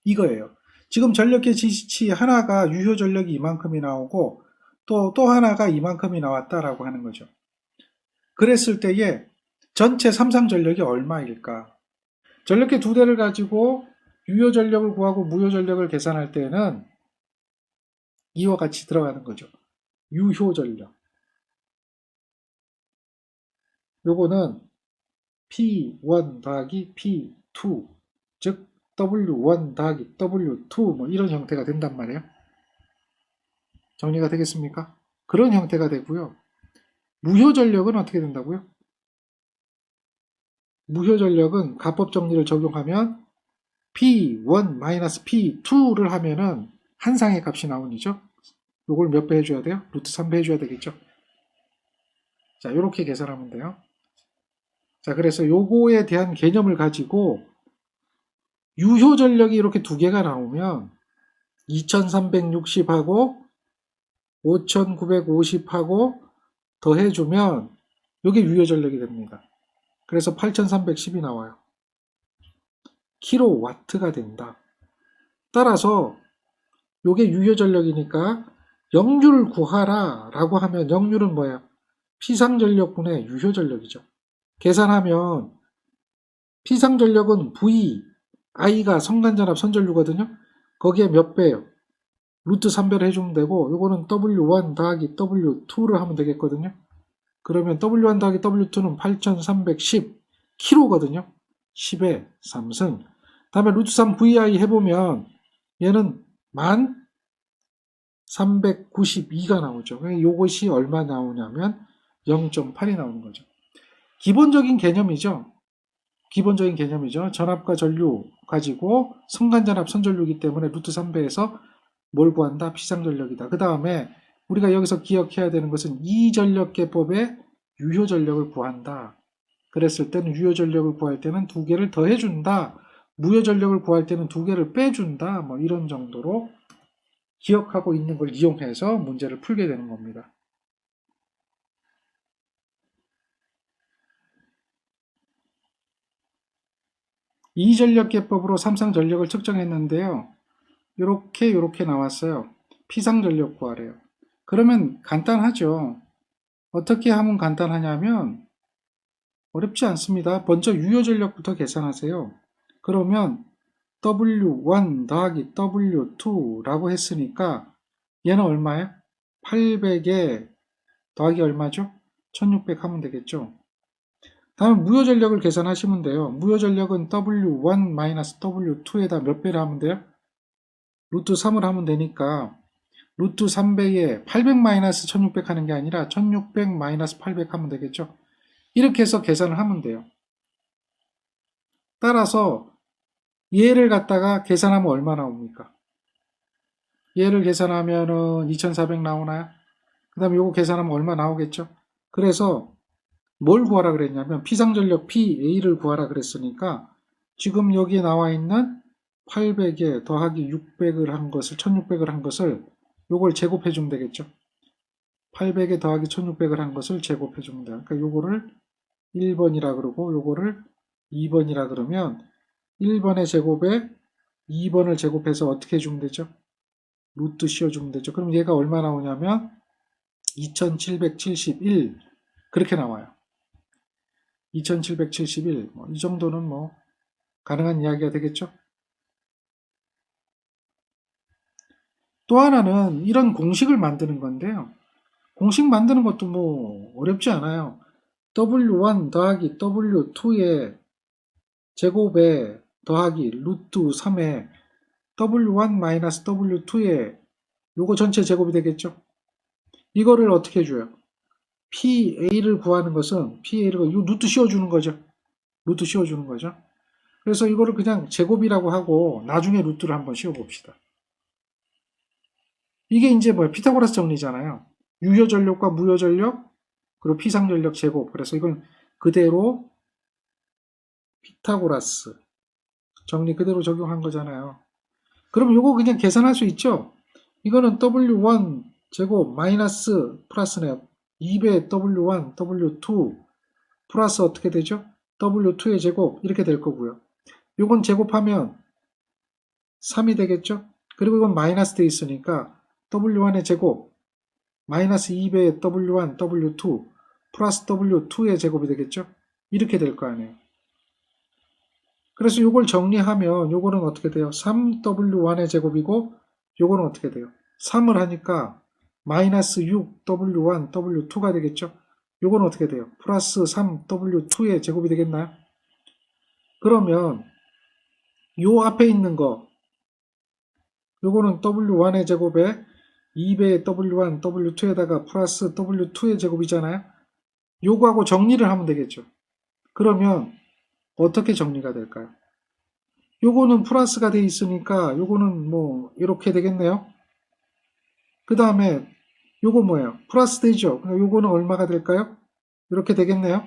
이거예요. 지금 전력계 지시 하나가 유효 전력이 이만큼이 나오고 또 하나가 이만큼이 나왔다라고 하는 거죠. 그랬을 때에 전체 삼상 전력이 얼마일까? 전력계 두 대를 가지고 유효 전력을 구하고 무효 전력을 계산할 때는 이와 같이 들어가는 거죠. 유효 전력. 요거는 P1 더하기 P2, 즉 W1 더하기 W2 뭐 이런 형태가 된단 말이에요. 정리가 되겠습니까? 그런 형태가 되고요. 무효 전력은 어떻게 된다고요? 무효 전력은 가법 정리를 적용하면 P1-P2를 하면은 한상의 값이 나오니죠. 요걸 몇 배 해줘야 돼요? 루트 3배 해줘야 되겠죠. 자, 요렇게 계산하면 돼요. 자, 그래서 요거에 대한 개념을 가지고 유효 전력이 이렇게 두 개가 나오면 2360하고 5950하고 더해주면 이게 유효 전력이 됩니다. 그래서 8310이 나와요. 킬로와트가 된다. 따라서 이게 유효 전력이니까 역류를 구하라 라고 하면 역류는 뭐예요? 피상전력분의 유효 전력이죠. 계산하면 피상전력은 V, I가 성간전압 선전류거든요. 거기에 몇 배예요? 루트 3배를 해주면 되고 요거는 W1 더하기 W2를 하면 되겠거든요. 그러면 W1 더하기 W2는 8310 kg거든요. 10의 3승. 다음에 루트 3 VI 해보면 얘는 1392가 나오죠. 이것이 얼마 나오냐면 0.8이 나오는 거죠. 기본적인 개념이죠. 기본적인 개념이죠. 전압과 전류 가지고 성간전압 선전류이기 때문에 루트 3배에서 뭘 구한다? 피상전력이다. 그 다음에 우리가 여기서 기억해야 되는 것은 이전력계법의 유효전력을 구한다. 그랬을 때는 유효전력을 구할 때는 두 개를 더해준다. 무효전력을 구할 때는 두 개를 빼준다. 뭐 이런 정도로 기억하고 있는 걸 이용해서 문제를 풀게 되는 겁니다. 이전력계법으로 삼상전력을 측정했는데요. 요렇게 나왔어요. 피상전력 구하래요. 그러면 간단하죠. 어떻게 하면 간단하냐면 어렵지 않습니다. 먼저 유효전력부터 계산하세요. 그러면 W1 더하기 W2라고 했으니까 얘는 얼마예요? 800에 더하기 얼마죠? 1600 하면 되겠죠. 다음 무효전력을 계산하시면 돼요. 무효전력은 W1-W2에다 몇 배를 하면 돼요? 루트 3을 하면 되니까 루트 3배에 800-1600 하는 게 아니라 1600-800 하면 되겠죠. 이렇게 해서 계산을 하면 돼요. 따라서 얘를 갖다가 계산하면 얼마 나옵니까? 얘를 계산하면은 2400 나오나요? 그 다음에 요거 계산하면 얼마 나오겠죠? 그래서 뭘 구하라 그랬냐면 피상전력 PA를 구하라 그랬으니까 지금 여기에 나와 있는 800에 더하기 600을 한 것을 1600을 한 것을 요걸 제곱해 주면 되겠죠. 800에 더하기 1600을 한 것을 제곱해 주면 돼요. 그러니까 요거를 1번이라 그러고 요거를 2번이라 그러면 1번의 제곱에 2번을 제곱해서 어떻게 해주면 되죠? 루트 씌워주면 되죠. 그럼 얘가 얼마 나오냐면 2771 그렇게 나와요. 2771 이 정도는 뭐 가능한 이야기가 되겠죠. 또 하나는 이런 공식을 만드는 건데요. 공식 만드는 것도 뭐 어렵지 않아요. W1 더하기 W2의 제곱에 더하기 루트 3에 W1-W2에 요거 전체 제곱이 되겠죠. 이거를 어떻게 해줘요? PA를 구하는 것은 PA를 이거 루트 씌워주는 거죠. 루트 씌워주는 거죠. 그래서 이거를 그냥 제곱이라고 하고 나중에 루트를 한번 씌워봅시다. 이게 이제 뭐야? 피타고라스 정리잖아요. 유효전력과 무효전력 그리고 피상전력 제곱. 그래서 이건 그대로 피타고라스 정리 그대로 적용한 거잖아요. 그럼 요거 그냥 계산할 수 있죠? 이거는 W1 제곱 마이너스 플러스네요. 2배 W1, W2 플러스 어떻게 되죠? W2의 제곱 이렇게 될 거고요. 요건 제곱하면 3이 되겠죠? 그리고 이건 마이너스 돼 있으니까 W1의 제곱 마이너스 2배의 W1, W2 플러스 W2의 제곱이 되겠죠? 이렇게 될 거 아니에요. 그래서 요걸 정리하면 요거는 어떻게 돼요? 3W1의 제곱이고 요거는 어떻게 돼요? 3을 하니까 마이너스 6W1, W2가 되겠죠? 요거는 어떻게 돼요? 플러스 3W2의 제곱이 되겠나요? 그러면 요 앞에 있는 거 요거는 W1의 제곱에 2배의 W1, W2에다가 플러스 W2의 제곱이잖아요? 요거하고 정리를 하면 되겠죠. 그러면 어떻게 정리가 될까요? 요거는 플러스가 돼 있으니까 요거는 뭐 이렇게 되겠네요. 그 다음에 요거 뭐예요? 플러스 되죠. 요거는 얼마가 될까요? 이렇게 되겠네요.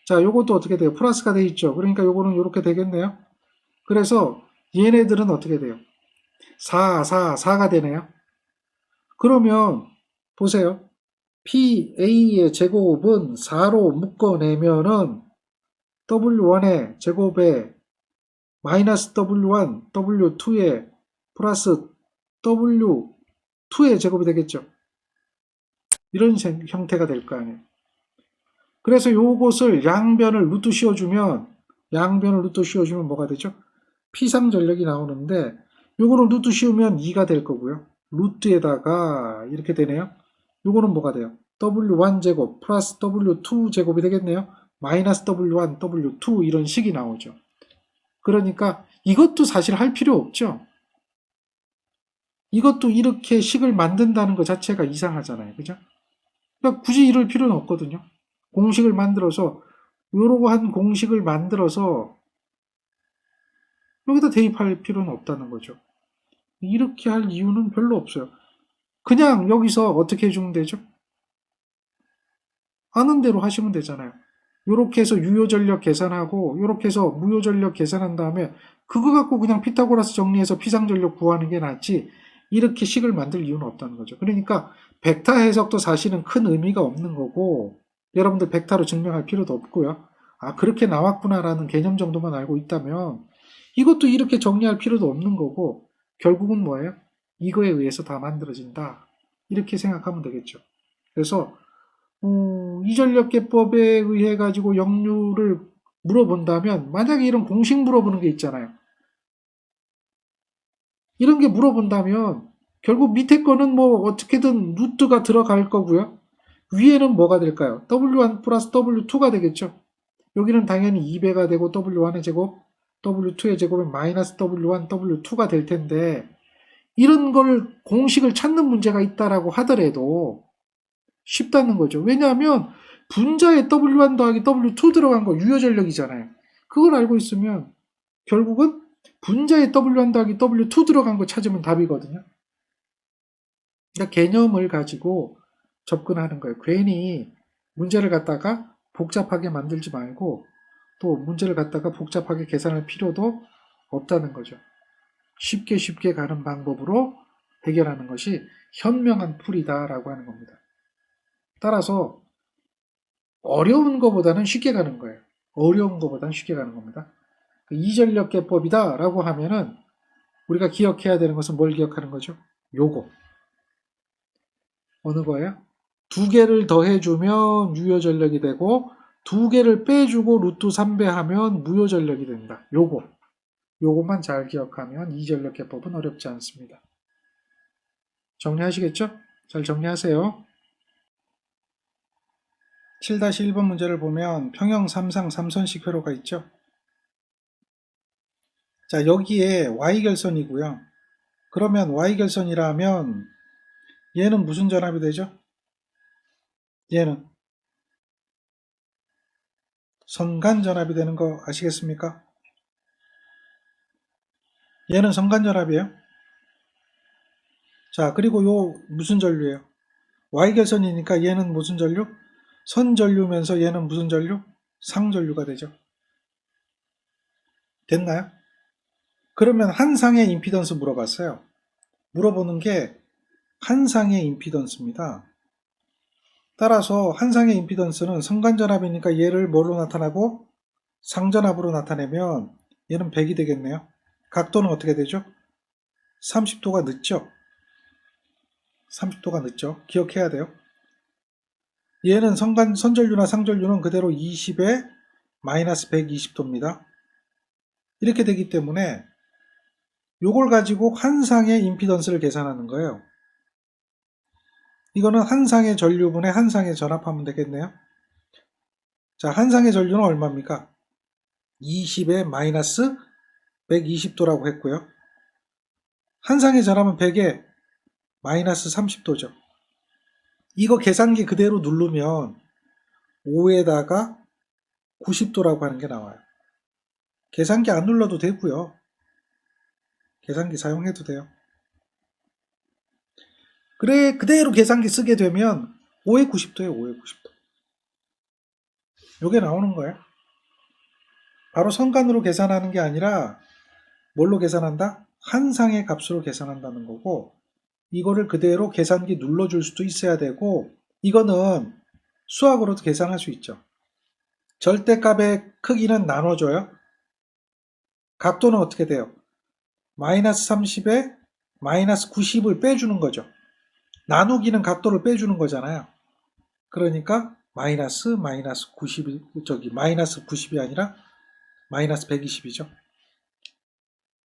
자, 요것도 어떻게 돼요? 플러스가 돼 있죠. 그러니까 요거는 이렇게 되겠네요. 그래서 얘네들은 어떻게 돼요? 4가 되네요. 그러면 보세요. PA의 제곱은 4로 묶어내면은 W1의 제곱에 마이너스 W1, W2의 플러스 W2의 제곱이 되겠죠. 이런 형태가 될 거 아니에요. 그래서 요것을 양변을 루트 씌워주면 뭐가 되죠? 피상전력이 나오는데 요거는 루트 씌우면 2가 될 거고요. 루트에다가 이렇게 되네요. 요거는 뭐가 돼요? W1 제곱 플러스 W2 제곱이 되겠네요. 마이너스 W1, W2 이런 식이 나오죠. 그러니까 이것도 사실 할 필요 없죠. 이것도 이렇게 식을 만든다는 것 자체가 이상하잖아요. 그죠? 그러니까 굳이 이럴 필요는 없거든요. 공식을 만들어서 이러한 공식을 만들어서 여기다 대입할 필요는 없다는 거죠. 이렇게 할 이유는 별로 없어요. 그냥 여기서 어떻게 해주면 되죠? 아는 대로 하시면 되잖아요. 이렇게 해서 유효전력 계산하고 이렇게 해서 무효전력 계산한 다음에 그거 갖고 그냥 피타고라스 정리해서 피상전력 구하는 게 낫지 이렇게 식을 만들 이유는 없다는 거죠. 그러니까 벡터 해석도 사실은 큰 의미가 없는 거고 여러분들 벡터로 증명할 필요도 없고요. 아 그렇게 나왔구나라는 개념 정도만 알고 있다면 이것도 이렇게 정리할 필요도 없는 거고 결국은 뭐예요? 이거에 의해서 다 만들어진다. 이렇게 생각하면 되겠죠. 그래서 이전력계법에 의해 가지고 역류를 물어본다면 만약에 이런 공식 물어보는 게 있잖아요. 이런 게 물어본다면 결국 밑에 거는 뭐 어떻게든 루트가 들어갈 거고요. 위에는 뭐가 될까요? W1 플러스 W2가 되겠죠. 여기는 당연히 2배가 되고 W1의 제곱, W2의 제곱은 마이너스 W1, W2가 될 텐데 이런 걸 공식을 찾는 문제가 있다라고 하더라도 쉽다는 거죠. 왜냐하면 분자에 W1 더하기 W2 들어간 거 유효전력이잖아요. 그걸 알고 있으면 결국은 분자에 W1 더하기 W2 들어간 거 찾으면 답이거든요. 그러니까 개념을 가지고 접근하는 거예요. 괜히 문제를 갖다가 복잡하게 만들지 말고 또 문제를 갖다가 복잡하게 계산할 필요도 없다는 거죠. 쉽게 가는 방법으로 해결하는 것이 현명한 풀이다라고 하는 겁니다. 따라서 어려운 것보다는 쉽게 가는 거예요. 어려운 것보다는 쉽게 가는 겁니다. 이전력계법이다 라고 하면은 우리가 기억해야 되는 것은 뭘 기억하는 거죠? 요거. 어느 거예요? 두 개를 더해주면 유효전력이 되고 두 개를 빼주고 루트 3배 하면 무효전력이 된다. 요것만 잘 기억하면 이전력계법은 어렵지 않습니다. 정리하시겠죠? 잘 정리하세요. 7-1번 문제를 보면 평형 3상 3선식 회로가 있죠. 자, 여기에 y결선이고요. 그러면 y결선이라면 얘는 무슨 전압이 되죠? 얘는 선간전압이 되는 거 아시겠습니까? 얘는 선간전압이에요. 자, 그리고 요 무슨 전류예요? y결선이니까 얘는 무슨 전류? 선전류면서 얘는 무슨 전류? 상전류가 되죠. 됐나요? 그러면 한 상의 임피던스 물어봤어요. 물어보는 게 한 상의 임피던스입니다. 따라서 한 상의 임피던스는 성간전압이니까 얘를 뭘로 나타나고 상전압으로 나타내면 얘는 100이 되겠네요. 각도는 어떻게 되죠? 30도가 늦죠? 30도가 늦죠? 기억해야 돼요. 얘는 선전류나 상전류는 그대로 20에 마이너스 120도입니다. 이렇게 되기 때문에 요걸 가지고 한 상의 임피던스를 계산하는 거예요. 이거는 한 상의 전류분의 한 상의 전압하면 되겠네요. 자, 한 상의 전류는 얼마입니까? 20에 마이너스 120도라고 했고요. 한 상의 전압은 100에 마이너스 30도죠. 이거 계산기 그대로 누르면 5에다가 90도라고 하는 게 나와요. 계산기 안 눌러도 되고요. 계산기 사용해도 돼요. 그래, 그대로 계산기 쓰게 되면 5에 90도예요. 5에 90도. 요게 나오는 거예요. 바로 선간으로 계산하는 게 아니라 뭘로 계산한다? 한 상의 값으로 계산한다는 거고, 이거를 그대로 계산기 눌러줄 수도 있어야 되고, 이거는 수학으로도 계산할 수 있죠. 절대값의 크기는 나눠줘요. 각도는 어떻게 돼요? 마이너스 30에 마이너스 90을 빼주는 거죠. 나누기는 각도를 빼주는 거잖아요. 그러니까 마이너스 90이 마이너스 90이 아니라 마이너스 120이죠.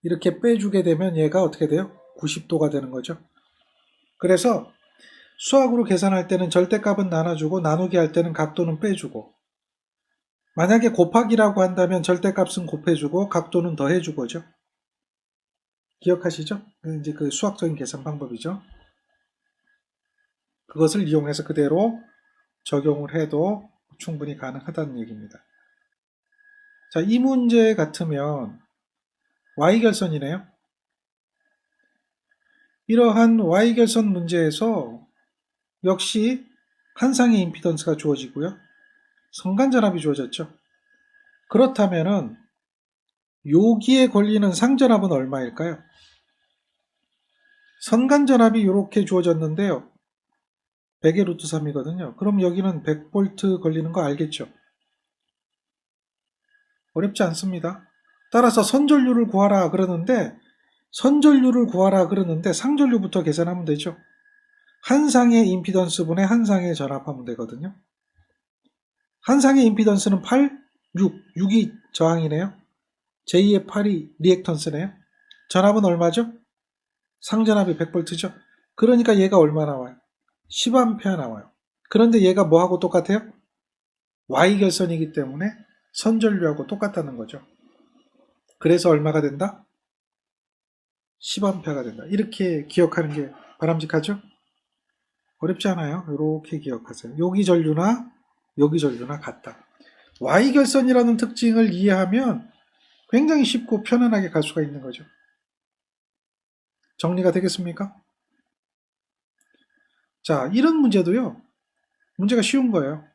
이렇게 빼주게 되면 얘가 어떻게 돼요? 90도가 되는 거죠. 그래서 수학으로 계산할 때는 절대값은 나눠주고 나누기 할 때는 각도는 빼주고, 만약에 곱하기라고 한다면 절대값은 곱해주고 각도는 더해주고죠. 기억하시죠? 이제 그 수학적인 계산 방법이죠. 그것을 이용해서 그대로 적용을 해도 충분히 가능하다는 얘기입니다. 자, 이 문제 같으면 Y결선이네요. 이러한 Y결선 문제에서 역시 한 상의 임피던스가 주어지고요. 성간전압이 주어졌죠. 그렇다면은 여기에 걸리는 상전압은 얼마일까요? 선간전압이 이렇게 주어졌는데요. 100의 루트 3이거든요. 그럼 여기는 100V 걸리는 거 알겠죠? 어렵지 않습니다. 따라서 선전류를 구하라 그러는데 상전류부터 계산하면 되죠. 한 상의 임피던스분의 한 상의 전압하면 되거든요. 한 상의 임피던스는 8, 6이 저항이네요. j 의 8이 리액턴스네요. 전압은 얼마죠? 상전압이 100V죠. 그러니까 얘가 얼마 나와요? 10A 나와요. 그런데 얘가 뭐하고 똑같아요? Y결선이기 때문에 선전류하고 똑같다는 거죠. 그래서 얼마가 된다? 10A가 된다. 이렇게 기억하는 게 바람직하죠? 어렵지 않아요. 이렇게 기억하세요. 여기 전류나 여기 전류나 같다. Y결선이라는 특징을 이해하면 굉장히 쉽고 편안하게 갈 수가 있는 거죠. 정리가 되겠습니까? 자, 이런 문제도요. 문제가 쉬운 거예요.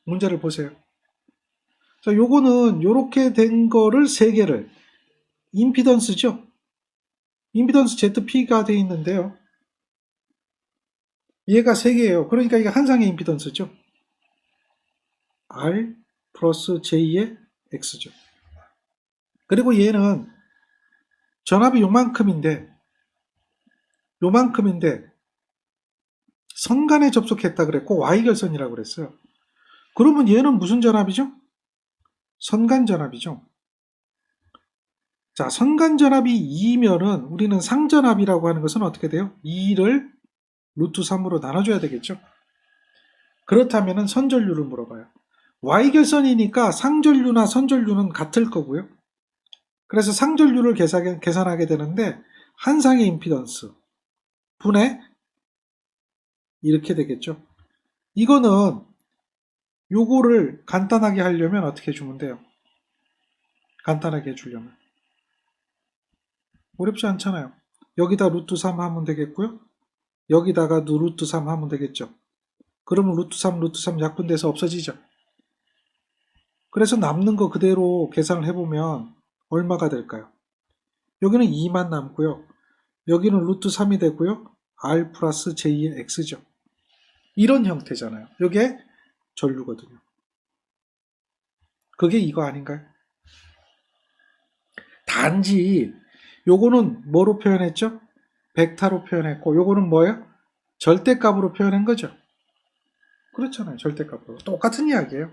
문제를 보세요. 자, 요거는 요렇게 된 거를 3개를 임피던스죠. 임피던스 ZP가 되어 있는데요. 얘가 3개예요. 그러니까 이게 한 상의 임피던스죠. R 플러스 J의 X죠. 그리고 얘는 전압이 요만큼인데 선간에 접속했다 그랬고 Y결선이라고 그랬어요. 그러면 얘는 무슨 전압이죠? 선간전압이죠. 자, 선간전압이 2면은 우리는 상전압이라고 하는 것은 어떻게 돼요? 2를 루트 3으로 나눠줘야 되겠죠. 그렇다면 선전류를 물어봐요. Y결선이니까 상전류나 선전류는 같을 거고요. 그래서 상전류를 계산하게 되는데 한 상의 임피던스 분의 이렇게 되겠죠. 이거는 요거를 간단하게 하려면 어떻게 해주면 돼요? 간단하게 해주려면 어렵지 않잖아요. 여기다 루트 3 하면 되겠고요. 여기다가 루트 3 하면 되겠죠. 그러면 루트 3 약분돼서 없어지죠. 그래서 남는 거 그대로 계산을 해보면 얼마가 될까요? 여기는 2만 남고요. 여기는 루트 3이 되고요. R 플러스 J의 X죠. 이런 형태잖아요. 이게 전류거든요. 그게 이거 아닌가요? 단지 요거는 뭐로 표현했죠? 벡터로 표현했고 요거는 뭐예요? 절대값으로 표현한 거죠. 그렇잖아요. 절대값으로. 똑같은 이야기예요.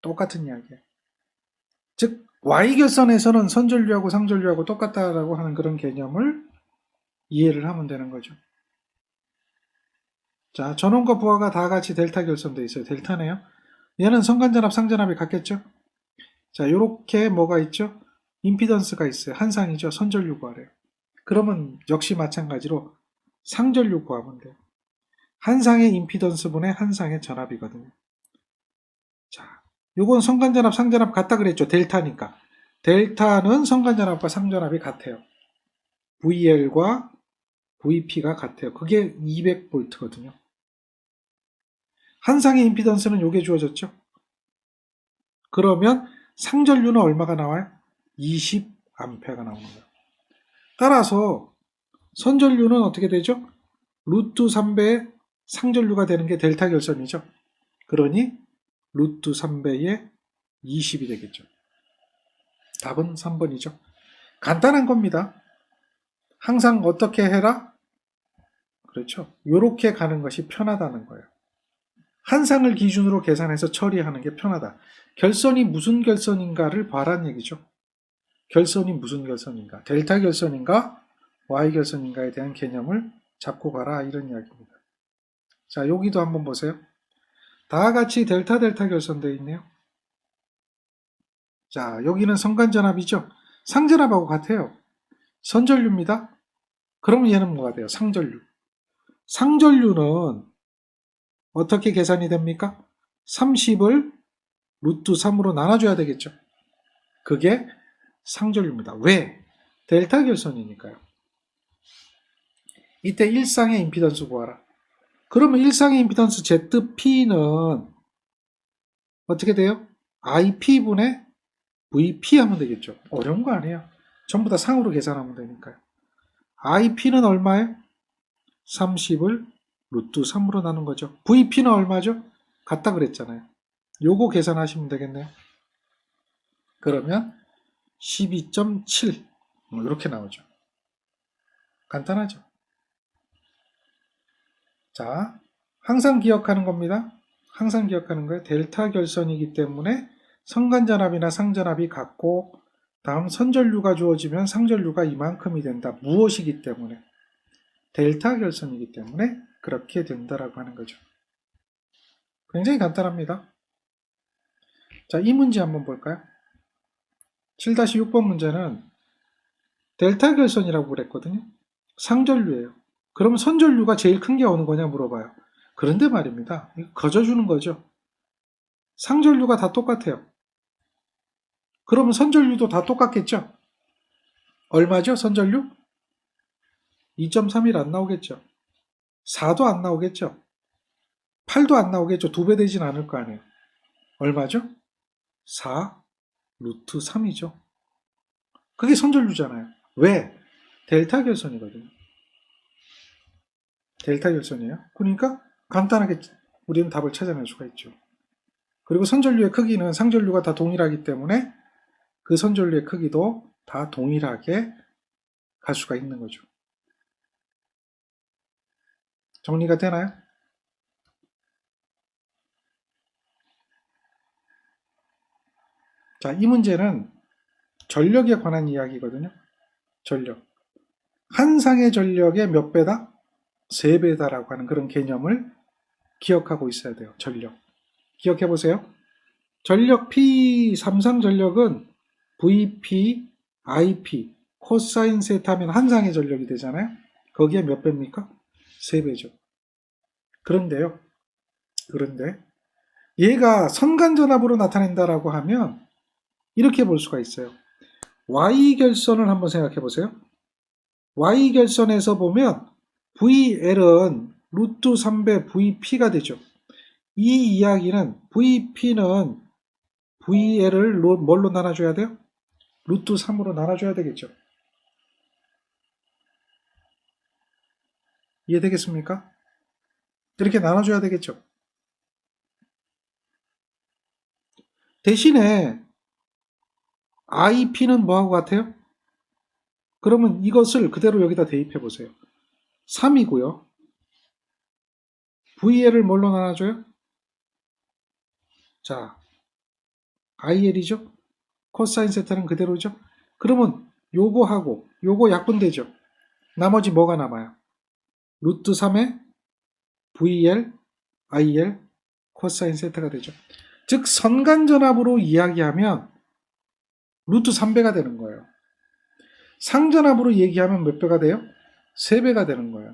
똑같은 이야기예요. 즉 Y결선에서는 선전류하고 상전류하고 똑같다라고 하는 그런 개념을 이해를 하면 되는 거죠. 자, 전원과 부하가 다 같이 델타 결선되어 있어요. 델타네요. 얘는 선간전압, 상전압이 같겠죠? 자, 요렇게 뭐가 있죠? 임피던스가 있어요. 한상이죠. 선전류 구하래요. 그러면 역시 마찬가지로 상전류 구하면 돼요. 한상의 임피던스분의 한상의 전압이거든요. 자, 요건 선간전압, 상전압 같다 그랬죠. 델타니까. 델타는 선간전압과 상전압이 같아요. VL과 VP가 같아요. 그게 200V거든요. 한상의 임피던스는 요게 주어졌죠. 그러면 상전류는 얼마가 나와요? 20A가 나오는 거예요. 따라서 선전류는 어떻게 되죠? 루트 3배의 상전류가 되는 게 델타 결선이죠. 그러니 루트 3배의 20이 되겠죠. 답은 3번이죠. 간단한 겁니다. 항상 어떻게 해라? 그렇죠. 이렇게 가는 것이 편하다는 거예요. 한상을 기준으로 계산해서 처리하는 게 편하다. 결선이 무슨 결선인가를 봐란 얘기죠. 결선이 무슨 결선인가? 델타 결선인가? Y 결선인가에 대한 개념을 잡고 가라 이런 이야기입니다. 자, 여기도 한번 보세요. 다 같이 델타 결선되어 있네요. 자, 여기는 선간전압이죠. 상전압하고 같아요. 선전류입니다. 그러면 얘는 뭐가 돼요? 상전류. 상전류는 어떻게 계산이 됩니까? 30을 루트 3으로 나눠줘야 되겠죠. 그게 상전류입니다. 왜? 델타 결선이니까요. 이때 일상의 임피던스 구하라. 그러면 일상의 임피던스 ZP는 어떻게 돼요? IP분의 VP 하면 되겠죠. 어려운 거 아니에요. 전부 다 상으로 계산하면 되니까요. IP는 얼마예요? 30을 루트 3으로 나눈 거죠. VP는 얼마죠? 같다 그랬잖아요. 요거 계산하시면 되겠네요. 그러면 12.7 이렇게 나오죠. 간단하죠. 자, 항상 기억하는 겁니다. 항상 기억하는 거예요. 델타 결선이기 때문에 선간전압이나 상전압이 같고 다음 선전류가 주어지면 상전류가 이만큼이 된다. 무엇이기 때문에? 델타 결선이기 때문에 그렇게 된다라고 하는 거죠. 굉장히 간단합니다. 자, 이 문제 한번 볼까요? 7-6번 문제는 델타 결선이라고 그랬거든요. 상전류예요. 그러면 선전류가 제일 큰 게 어느 거냐 물어봐요. 그런데 말입니다. 이거 거저주는 거죠. 상전류가 다 똑같아요. 그러면 선전류도 다 똑같겠죠? 얼마죠? 선전류? 2.31 안 나오겠죠? 4도 안 나오겠죠? 8도 안 나오겠죠? 2배 되진 않을 거 아니에요. 얼마죠? 4 루트 3이죠. 그게 선전류잖아요. 왜? 델타 결선이거든요. 델타 결선이에요. 그러니까 간단하게 우리는 답을 찾아낼 수가 있죠. 그리고 선전류의 크기는 상전류가 다 동일하기 때문에 그 선전류의 크기도 다 동일하게 갈 수가 있는 거죠. 정리가 되나요? 자, 이 문제는 전력에 관한 이야기거든요. 전력. 한상의 전력의 몇 배다? 3배다라고 하는 그런 개념을 기억하고 있어야 돼요. 전력. 기억해 보세요. 전력 P, 삼상 전력은 VP, IP, 코사인 세타면 한상의 전력이 되잖아요. 거기에 몇 배입니까? 3배죠. 그런데 얘가 선간전압으로 나타낸다라고 하면 이렇게 볼 수가 있어요. Y결선을 한번 생각해 보세요. Y결선에서 보면 VL은 루트 3배 VP가 되죠. 이 이야기는 VP는 VL을 뭘로 나눠줘야 돼요? 루트 3으로 나눠줘야 되겠죠. 이해되겠습니까? 이렇게 나눠줘야 되겠죠. 대신에 IP는 뭐하고 같아요? 그러면 이것을 그대로 여기다 대입해 보세요. 3이고요. VL을 뭘로 나눠줘요? 자, IL이죠? 코사인 세타는 그대로죠? 그러면 요거하고 요거 약분되죠? 나머지 뭐가 남아요? 루트 3에 VL, IL, 코사인 세타가 되죠. 즉 선간전압으로 이야기하면 루트 3배가 되는 거예요. 상전압으로 얘기하면 몇 배가 돼요? 3배가 되는 거예요.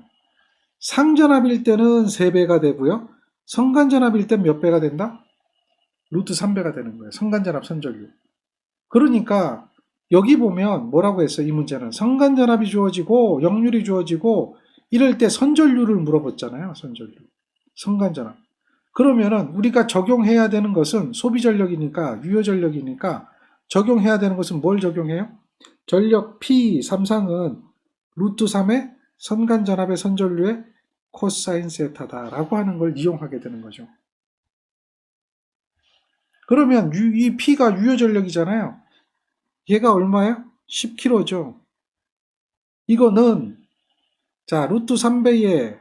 상전압일 때는 3배가 되고요. 성간전압일 땐 몇 배가 된다? 루트 3배가 되는 거예요. 성간전압 선전류. 그러니까 여기 보면 뭐라고 했어요? 이 문제는 성간전압이 주어지고 역률이 주어지고 이럴 때 선전류를 물어봤잖아요. 선전류. 성간전압. 그러면은 우리가 적용해야 되는 것은 소비전력이니까 유효전력이니까 적용해야 되는 것은 뭘 적용해요? 전력 P 삼상은 루트 3의 선간전압의 선전류의 코사인 세타다라고 하는 걸 이용하게 되는 거죠. 그러면 이 P가 유효전력이잖아요. 얘가 얼마예요? 10kg죠. 이거는 자 루트 3배에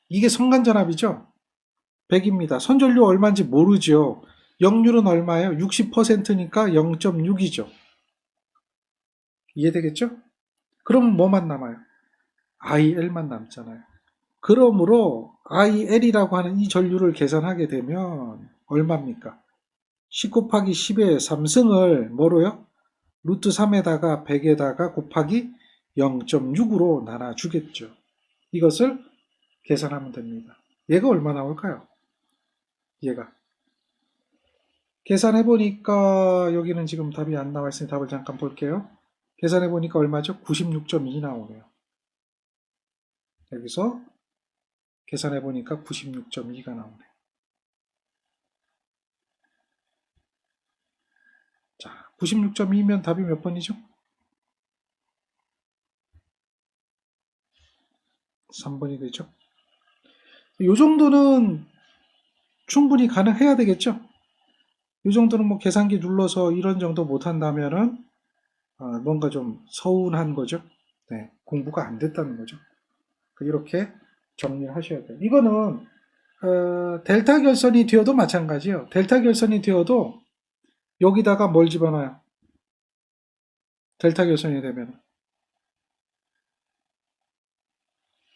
이게 선간전압이죠. 100입니다. 선전류 얼마인지 모르죠. 역률은 얼마예요? 60%니까 0.6이죠. 이해되겠죠? 그럼 뭐만 남아요? IL만 남잖아요. 그러므로 IL이라고 하는 이 전류를 계산하게 되면 얼마입니까? 10 곱하기 10의 3승을 뭐로요? 루트 3에다가 100에다가 곱하기 0.6으로 나눠주겠죠. 이것을 계산하면 됩니다. 얘가 얼마 나올까요? 얘가. 계산해보니까 여기는 지금 답이 안 나와 있으니 답을 잠깐 볼게요. 계산해보니까 얼마죠? 96.2 나오네요. 여기서 계산해보니까 96.2가 나오네요. 자, 96.2면 답이 몇 번이죠? 3번이 되죠. 이 정도는 충분히 가능해야 되겠죠? 이 정도는 뭐 계산기 눌러서 이런 정도 못한다면은 뭔가 좀 서운한 거죠. 네, 공부가 안 됐다는 거죠. 이렇게 정리를 하셔야 돼요. 이거는 델타 결선이 되어도 마찬가지예요. 델타 결선이 되어도 여기다가 뭘 집어넣어요? 델타 결선이 되면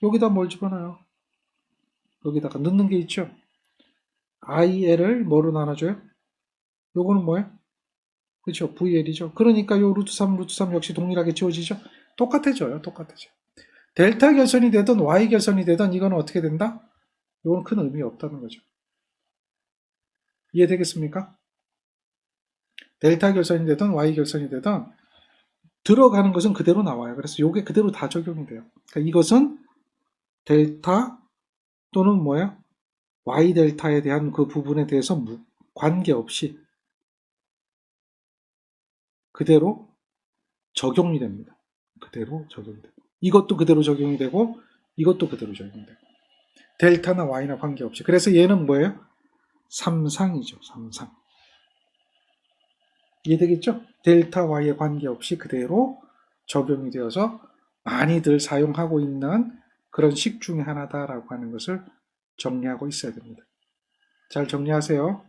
여기다 뭘 집어넣어요? 여기다가 넣는 게 있죠. IL을 뭐로 나눠줘요? 요거는 뭐예요? 그렇죠. VL이죠. 그러니까 요 루트 3, 루트 3 역시 동일하게 지워지죠. 똑같아져요. 똑같아져요. 델타 결선이 되든 Y 결선이 되든 이거는 어떻게 된다? 이건 큰 의미 없다는 거죠. 이해되겠습니까? 델타 결선이 되든 Y 결선이 되든 들어가는 것은 그대로 나와요. 그래서 이게 그대로 다 적용이 돼요. 그러니까 이것은 델타 또는 뭐예요? Y 델타에 대한 그 부분에 대해서 관계없이 그대로 적용이 됩니다. 그대로 적용이 돼요. 이것도 그대로 적용이 되고 이것도 그대로 적용이 되고 델타나 Y나 관계없이. 그래서 얘는 뭐예요? 3상이죠. 3상. 이해되겠죠? 델타 Y에 관계없이 그대로 적용이 되어서 많이들 사용하고 있는 그런 식 중에 하나다라고 하는 것을 정리하고 있어야 됩니다. 잘 정리하세요.